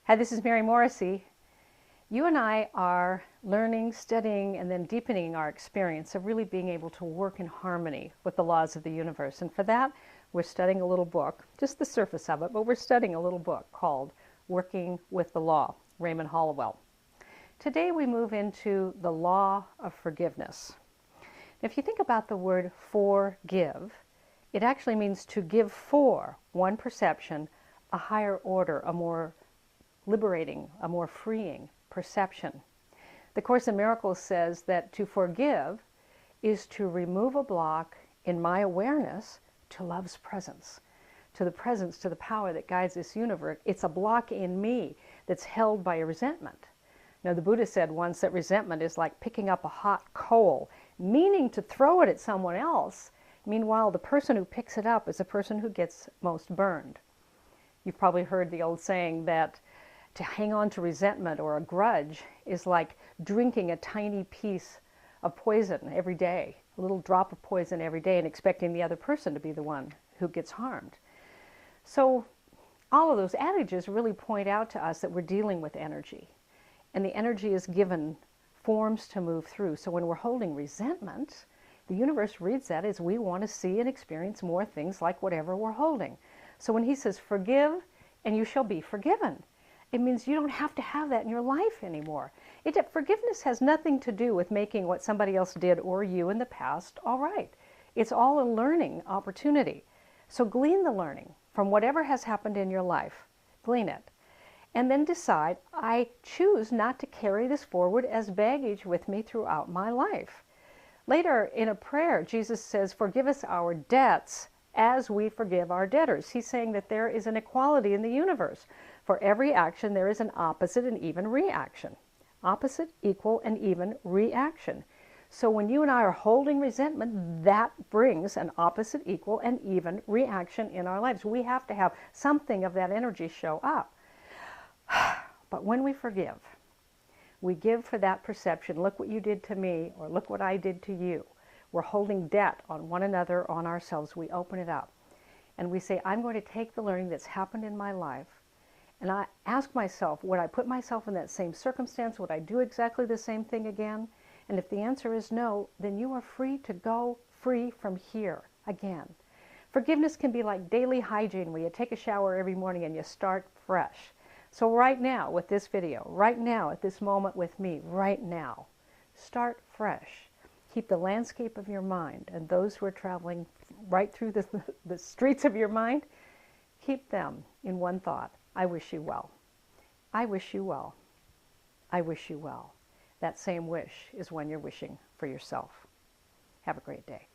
Hi, this is Mary Morrissey. You and I are learning, studying, and then deepening our experience of really being able to work in harmony with the laws of the universe. And for that, we're studying a little book, just the surface of it, but we're studying a little book called Working with the Law, Raymond Hollowell. Today we move into the law of forgiveness. If you think about the word forgive, it actually means to give for one perception a higher order, a more liberating, a more freeing perception. The Course in Miracles says that to forgive is to remove a block in my awareness to love's presence, to the power that guides this universe. It's a block in me that's held by a resentment. Now, the Buddha said once that resentment is like picking up a hot coal, meaning to throw it at someone else. Meanwhile, the person who picks it up is the person who gets most burned. You've probably heard the old saying that to hang on to resentment or a grudge is like drinking a tiny piece of poison every day, a little drop of poison every day, and expecting the other person to be the one who gets harmed. So all of those adages really point out to us that we're dealing with energy, and the energy is given forms to move through. So when we're holding resentment, the universe reads that as we want to see and experience more things like whatever we're holding. So when he says, forgive and you shall be forgiven, it means you don't have to have that in your life anymore. Forgiveness has nothing to do with making what somebody else did or you in the past all right. It's all a learning opportunity. So glean the learning from whatever has happened in your life. Glean it. And then decide, I choose not to carry this forward as baggage with me throughout my life. Later in a prayer, Jesus says, forgive us our debts as we forgive our debtors. He's saying that there is an equality in the universe. For every action, there is an opposite and even reaction. Opposite, equal, and even reaction. So when you and I are holding resentment, that brings an opposite, equal, and even reaction in our lives. We have to have something of that energy show up. But when we forgive, we give for that perception, look what you did to me, or look what I did to you. We're holding debt on one another, on ourselves. We open it up. And we say, I'm going to take the learning that's happened in my life, and I ask myself, would I put myself in that same circumstance? Would I do exactly the same thing again? And if the answer is no, then you are free to go free from here again. Forgiveness can be like daily hygiene, where you take a shower every morning and you start fresh. So right now with this video, right now at this moment with me, right now, start fresh. Keep the landscape of your mind and those who are traveling right through the streets of your mind, keep them in one thought. I wish you well. I wish you well. I wish you well. That same wish is when you're wishing for yourself. Have a great day.